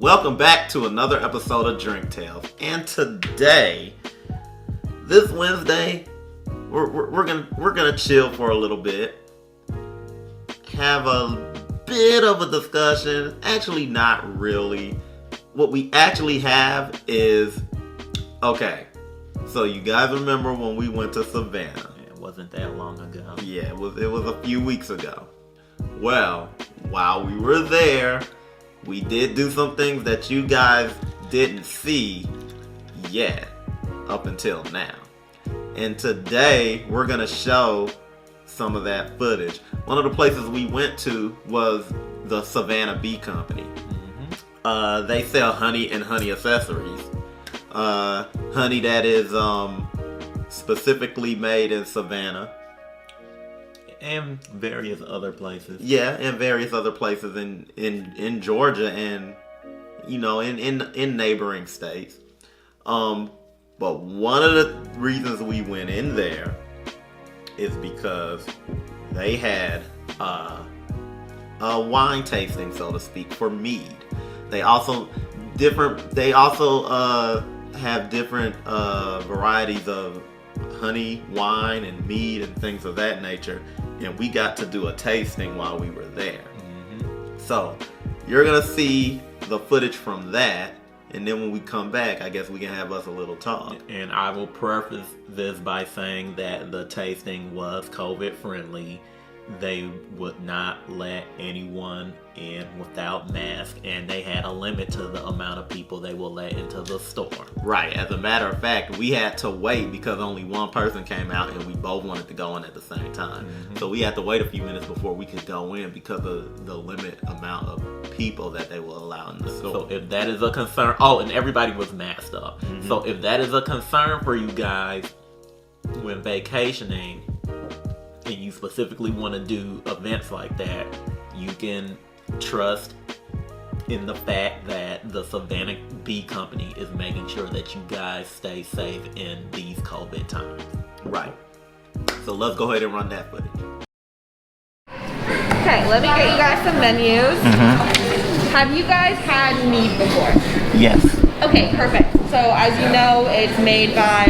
Welcome back to another episode of Drink Tales. And today, this Wednesday, we're gonna chill for a little bit, have a bit of a discussion. Actually, not really. What we actually have is, okay, so you guys remember when we went to Savannah? It wasn't that long ago. Yeah, it was a few weeks ago. Well, while we were there, we did do some things that you guys didn't see yet up until now. And today, we're going to show some of that footage. One of the places we went to was the Savannah Bee Company. They sell honey and honey accessories. Honey that is specifically made in Savannah. And various other places. Yeah, and various other places in Georgia and, you know, in neighboring states. But one of the reasons we went in there is because they had a wine tasting, so to speak, for Mead. They also have different varieties of honey, wine, and mead and things of that nature. And we got to do a tasting while we were there. So you're gonna see the footage from that, and then when we come back, I guess we can have us a little talk. And I will preface this by saying that the tasting was COVID friendly. They would not let anyone in without masks, and they had a limit to the amount of people they will let into the store. Right. As a matter of fact, we had to wait because only one person came out and we both wanted to go in at the same time. So we had to wait a few minutes before we could go in because of the limit amount of people that they will allow in the store. So if that is a concern, and everybody was masked up. So if that is a concern for you guys when vacationing, and you specifically want to do events like that, you can trust in the fact that the Savannah Bee Company is making sure that you guys stay safe in these COVID times. Right. So let's go ahead and run that footage. Okay, let me get you guys some menus. Have you guys had Mead before? Yes. Okay, perfect. So as you know, it's made by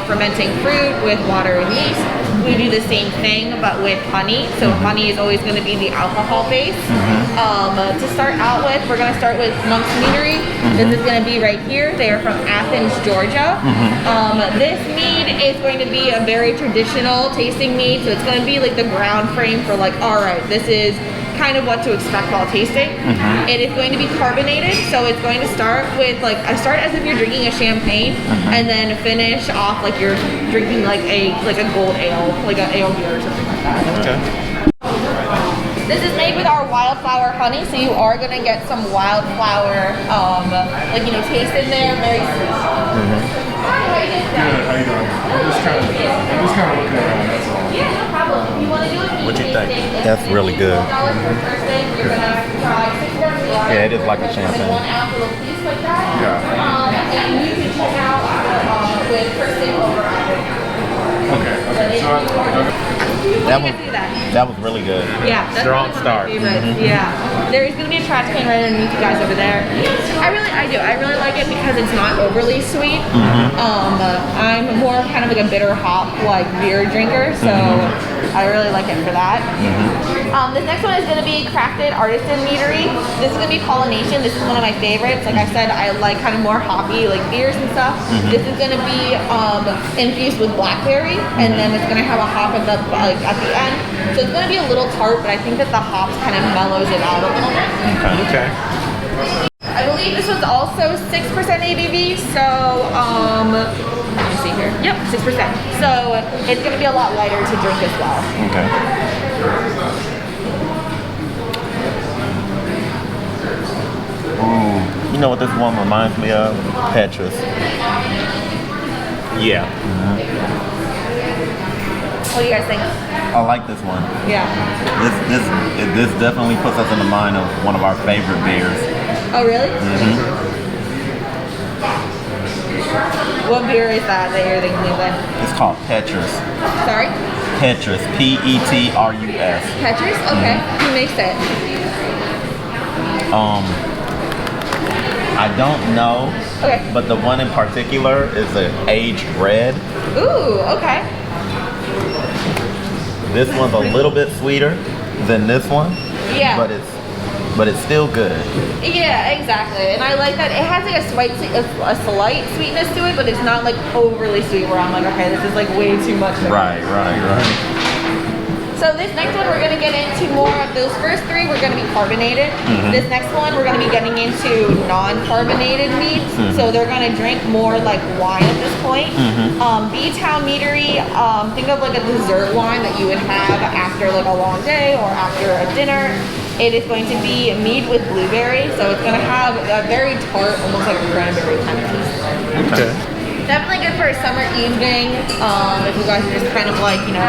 fermenting fruit with water and yeast. We do the same thing but with honey. So honey is always going to be the alcohol base. To start out with, we're going to start with Monk's Meadery. This is going to be right here. They are from Athens, Georgia. This mead is going to be a very traditional tasting mead. So it's going to be like the ground frame for alright, this is kind of what to expect while tasting. It is going to be carbonated, so it's going to start with start as if you're drinking a champagne, and then finish off like you're drinking like a gold ale, like an ale beer or something like that. Okay. This is made with our wildflower honey, so you are gonna get some wildflower, taste in there, very sweet. Hi, how you doing? Good, how you doing? I'm just kind of looking around, that's all. Yeah, no problem. If you want to do it, What you think? That's really good. Yeah, it is like a champagne. Yeah. And you can check out with first thing over. Okay. So That was really good. Yeah, that's Strong really start. one of my favorites. Yeah. There is going to be a trash can right underneath you guys over there. I really like it because it's not overly sweet. I'm more kind of like a bitter hop beer drinker, so I really like it for that. This next one is going to be Crafted Artisan Meadery. This is going to be pollination. This is one of my favorites. Like I said, I like kind of more hoppy beers and stuff. This is going to be infused with blackberry, and then it's going to have a hop at the end. So it's going to be a little tart, but I think that the hops kind of mellows it out a little bit. Okay. I believe this was also 6% ABV, so let me see here. Yep, 6%. So it's going to be a lot lighter to drink as well. Okay. Ooh, you know what this one reminds me of? Petrus. Yeah. What do you guys think? I like this one. Yeah. This definitely puts us in the mind of one of our favorite beers. Oh, really? What beer is that you're thinking of then? It's called Petrus. Sorry? Petrus. Petrus. Petrus? Okay. Who makes it? I don't know, Okay. but the one in particular is an aged red. Ooh, okay. This one's a little bit sweeter than this one. Yeah. But it's still good. Yeah, exactly. And I like that it has like a slight sweetness to it, but it's not like overly sweet where I'm like, okay, this is like way too much. Right. So this next one, we're gonna get into more of those first three. We're gonna be carbonated. This next one, we're gonna be getting into non-carbonated meads. So they're gonna drink more like wine at this point. B-Town Meadery, think of like a dessert wine that you would have after like a long day or after a dinner. It is going to be mead with blueberry, so it's gonna have a very tart, almost like a cranberry kind of taste. Okay. Definitely good for a summer evening. If you guys are just kind of like, you know,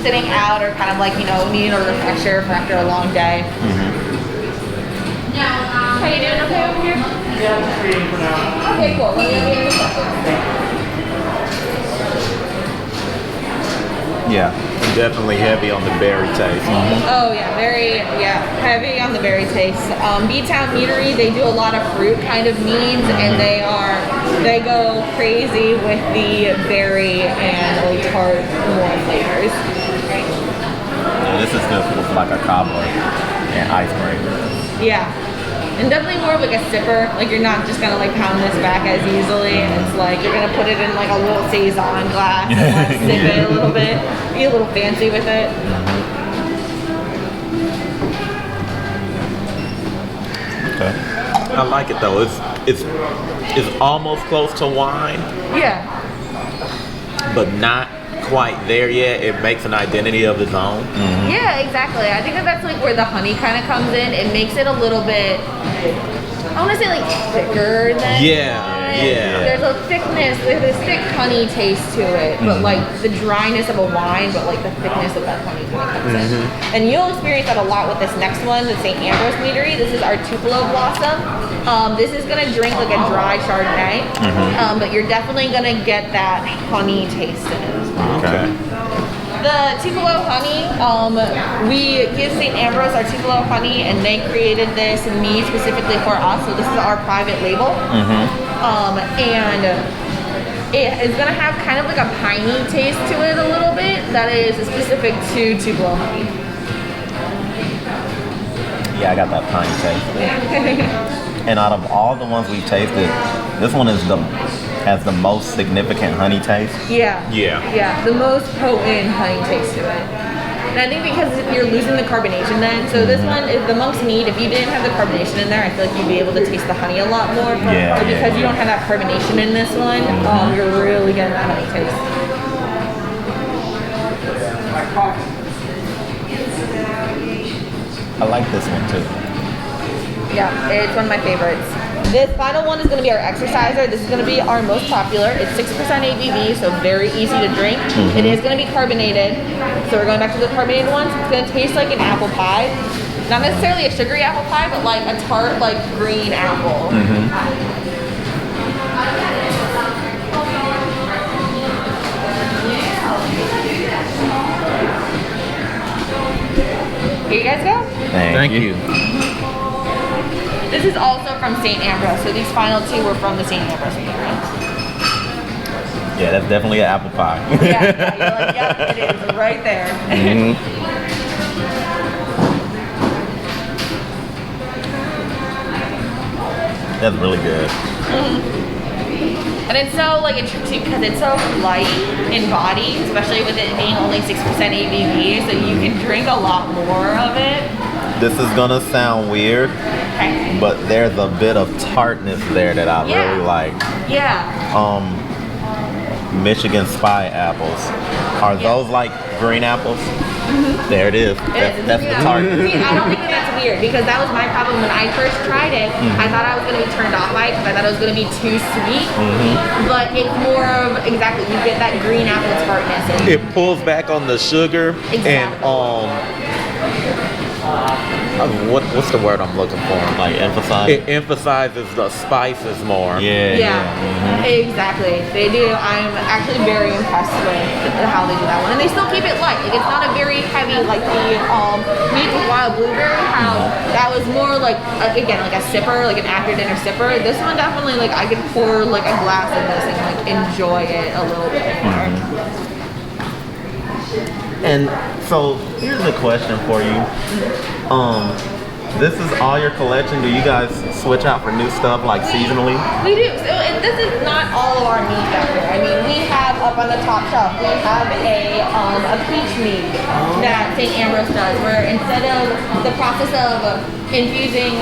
sitting out or kind of like, you know, needing a refresher for after a long day. How you doing? Okay over here? Yeah, I'm just reading for now. Okay, cool. Let me know if you have any questions. Yeah. Definitely heavy on the berry taste. Oh yeah, heavy on the berry taste. B-Town Meadery, they do a lot of fruit kind of meads, and they go crazy with the berry and like tart more flavors. Yeah, this is good with like a cobbler and ice cream. Yeah. And definitely more of like a sipper. Like you're not just gonna like pound this back as easily. It's like you're gonna put it in like a little saison glass and like sip it a little bit. Be a little fancy with it. Okay. I like it though. It's almost close to wine, Yeah. but not quite there yet. It makes an identity of its own. Yeah, exactly. I think that's like where the honey kind of comes in. It makes it a little bit, I want to say like thicker than Yeah, wine. yeah. There's a thickness, there's this thick honey taste to it, but like the dryness of a wine, but like the thickness of that honey kind of comes in. And you'll experience that a lot with this next one, the St. Ambrose Meadery. This is our Tupelo Blossom. This is gonna drink like a dry Chardonnay, but you're definitely gonna get that honey taste in it as well. Okay. The Tupelo honey, we give St. Ambrose our Tupelo honey, and they created this mead specifically for us. So this is our private label, and it is gonna have kind of like a piney taste to it a little bit. That is specific to Tupelo honey. Yeah, I got that pine taste. And out of all the ones we've tasted, this one has the most significant honey taste. Yeah. Yeah, the most potent honey taste to it. And I think because you're losing the carbonation then, so this one is the Monk's Mead. If you didn't have the carbonation in there, I feel like you'd be able to taste the honey a lot more. Yeah, But because you don't have that carbonation in this one, you're really getting that honey taste. I like this one too. Yeah, it's one of my favorites. This final one is going to be our exerciser. This is going to be our most popular. It's 6% ABV, so very easy to drink. It is going to be carbonated. So we're going back to the carbonated ones. It's going to taste like an apple pie. Not necessarily a sugary apple pie, but like a tart, like green apple. Here you guys go. Thank you. This is also from St. Ambrose, so these final two were from the St. Ambrose Meadery. Yeah, that's definitely an apple pie. Yeah, you're like, yep, it is right there. That's really good. And it's so like interesting because it's so light in body, especially with it being only 6% ABV, so you can drink a lot more of it. This is gonna sound weird, Okay. but there's a bit of tartness there that I Yeah. really like. Yeah. Michigan Spy apples. Are those like green apples? There it is. That's the target. See, I don't think that's weird because that was my problem when I first tried it. I thought I was going to be turned off by it because I thought it was going to be too sweet. But it's more of, exactly, you get that green apple tartness. And It pulls back on the sugar Exactly. and what's the word I'm looking for? Like emphasize. It emphasizes the spices more. Yeah, exactly. They do. I'm actually very impressed with how they do that one, and they still keep it light. Like it's not a very heavy like the Mead with wild blueberry. How that was more like again like a sipper, like an after dinner sipper. This one definitely like I could pour like a glass of this and like enjoy it a little bit more. And so here's a question for you. This is all your collection. Do you guys switch out for new stuff like seasonally? We do. So and this is not all of our mead back there. I mean, we have up on the top shelf, we have a peach mead that St. Ambrose does, where instead of the process of infusing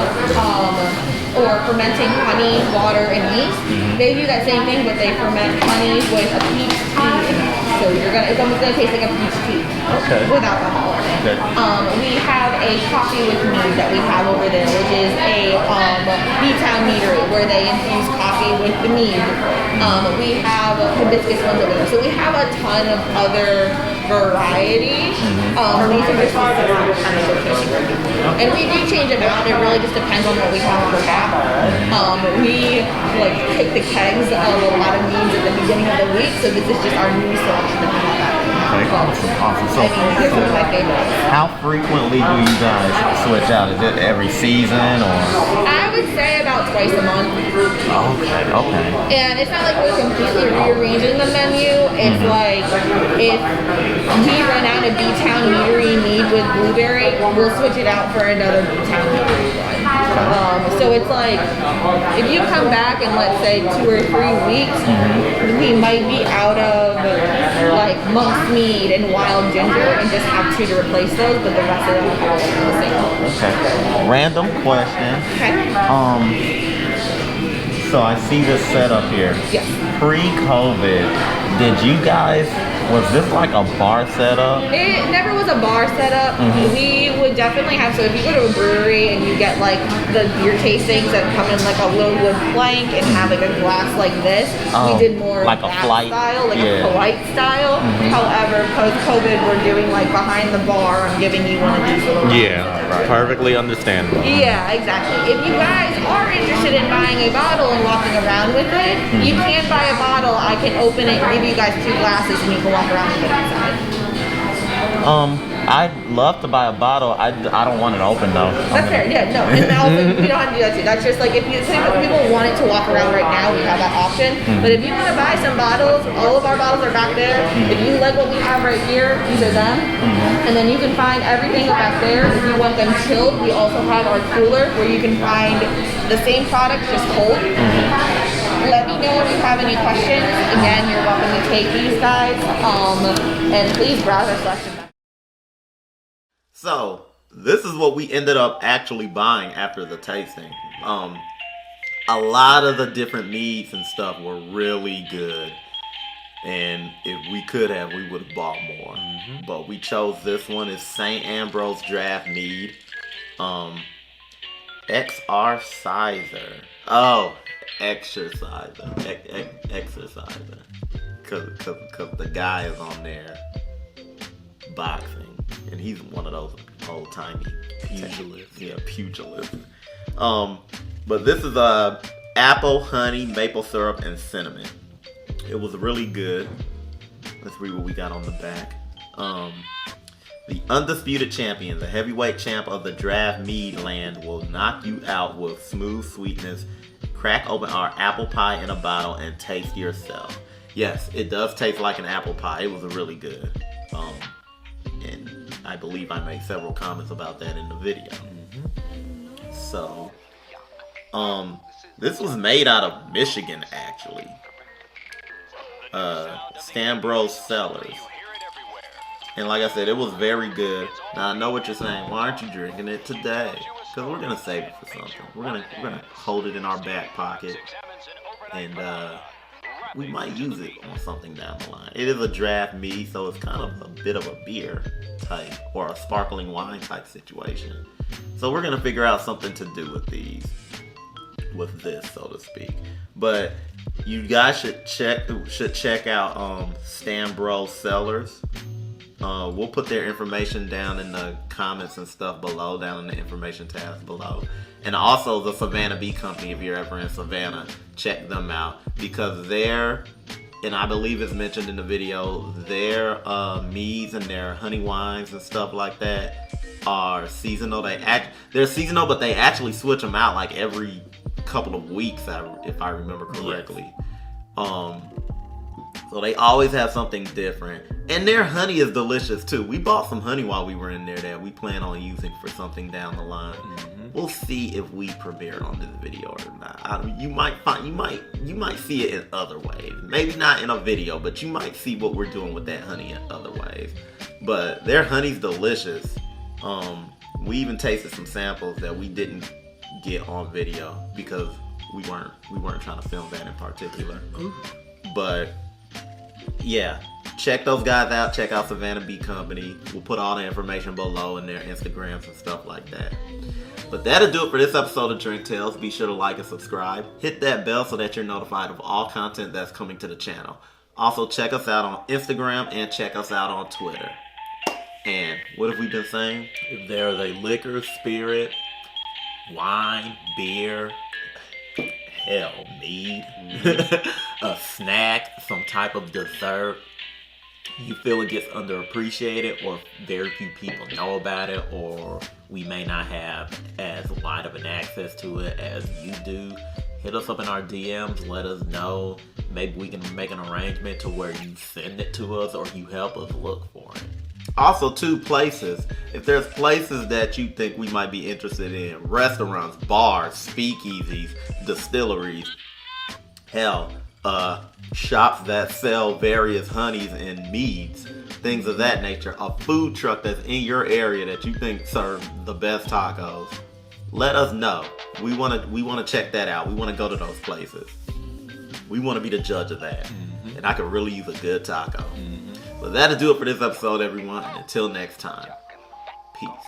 or fermenting honey, water, and yeast, they do that same thing, but they ferment honey with a peach tea. So it's almost gonna taste like a peach tea with alcohol in it. We have a coffee with mead that we have over there, which is a B-Town meadery where they infuse coffee with the mead. We have hibiscus ones over there. So we have a ton of other variety. These are just kind of showcasing. And we do change them out. It really just depends on what we have per half. We like pick the kegs of a lot of meads at the beginning of the week, so this is just our new selection that we have out there. Awesome. So, I mean, here's some of my favorites. how frequently do you guys switch out? Is it every season or? I would say about twice a month. Okay. And it's not like we're completely rearranging the menu. It's like if we run out of B-Town meadery mead with blueberry, we'll switch it out for another B-Town meadery one. So it's like if you come back in let's say 2 or 3 weeks, we might be out of like monk's mead and wild ginger and just have 2 to replace those, but the rest of them are all the same. Okay. Random question. Okay. So I see this setup here. Yes. Pre-COVID, was this like a bar setup? It never was a bar setup. We would definitely have, so if you go to a brewery and you get like the beer tastings that come in like a little wood plank and have like a glass like this, we did more like of a that flight style, like a polite style. However, post-COVID, we're doing like behind the bar. I'm giving you one of these little Perfectly understandable. Yeah, exactly. If you guys are interested in buying a bottle and walking around with it, you can buy a bottle. I can open it, give you guys 2 glasses, and you can walk around with it inside. I'd love to buy a bottle. I don't want it open though. That's fair, yeah, no. And also, we don't have to do that too. That's just like if people wanted to walk around right now, we have that option. But if you want to buy some bottles, all of our bottles are back there. If you like what we have right here, these are them. And then you can find everything back there. If you want them chilled, we also have our cooler where you can find the same product just cold. Let me know if you have any questions. Again, you're welcome to take these guys. And please browse our selection. So this is what we ended up actually buying after the tasting. A lot of the different meads and stuff were really good. And if we could have, we would have bought more. But we chose this one. It's St. Ambrose Draft Mead. XR Sizer. Oh, Exerciser. Exerciser. Cause the guy is on there boxing. And he's one of those old-timey pugilists. Yeah, pugilists. But this is apple, honey, maple syrup, and cinnamon. It was really good. Let's read what we got on the back. The undisputed champion, the heavyweight champ of the draft mead land, will knock you out with smooth sweetness. Crack open our apple pie in a bottle and taste yourself. Yes, it does taste like an apple pie. It was really good. And I believe I made several comments about that in the video. So, this was made out of Michigan, actually. Ambrose Cellars. And like I said, it was very good. Now I know what you're saying. Why aren't you drinking it today? Because we're gonna save it for something. We're gonna hold it in our back pocket, and we might use it on something down the line. It is a draft mead, so it's kind of a bit of a beer type or a sparkling wine type situation. So we're gonna figure out something to do with with this, so to speak. But you guys should check out Ambrose Cellars. We'll put their information down in the comments and stuff below, down in the information tabs below. And also the Savannah Bee Company, if you're ever in Savannah, check them out, because they're, and I believe it's mentioned in the video, their meads and their honey wines and stuff like that are seasonal. They're seasonal, but they actually switch them out like every couple of weeks, if I remember correctly. Yes. So they always have something different. And their honey is delicious too. We bought some honey while we were in there that we plan on using for something down the line. Mm-hmm. We'll see if we premiere it on this video or not. You might see it in other ways. Maybe not in a video, but you might see what we're doing with that honey in other ways. But their honey's delicious. We even tasted some samples that we didn't get on video because we weren't trying to film that in particular. But yeah, check those guys out. Check out Savannah Bee Company. We'll put all the information below in their Instagrams and stuff like that. But that'll do it for this episode of Drink Tales. Be sure to like and subscribe. Hit that bell so that you're notified of all content that's coming to the channel. Also, check us out on Instagram and check us out on Twitter. And what have we been saying? If there's a liquor, spirit, wine, beer, hell, mead, a snack, some type of dessert, you feel it gets underappreciated, or very few people know about it, or we may not have as wide of an access to it as you do, hit us up in our DMs. Let us know. Maybe we can make an arrangement to where you send it to us or you help us look for it. Also, places. If there's places that you think we might be interested in, restaurants, bars, speakeasies, distilleries, hell, shops that sell various honeys and meads, things of that nature, a food truck that's in your area that you think serve the best tacos, let us know. We want to check that out. We want to go to those places. We want to be the judge of that. Mm-hmm. And I could really use a good taco. Mm-hmm. So that'll do it for this episode, everyone. And until next time, peace.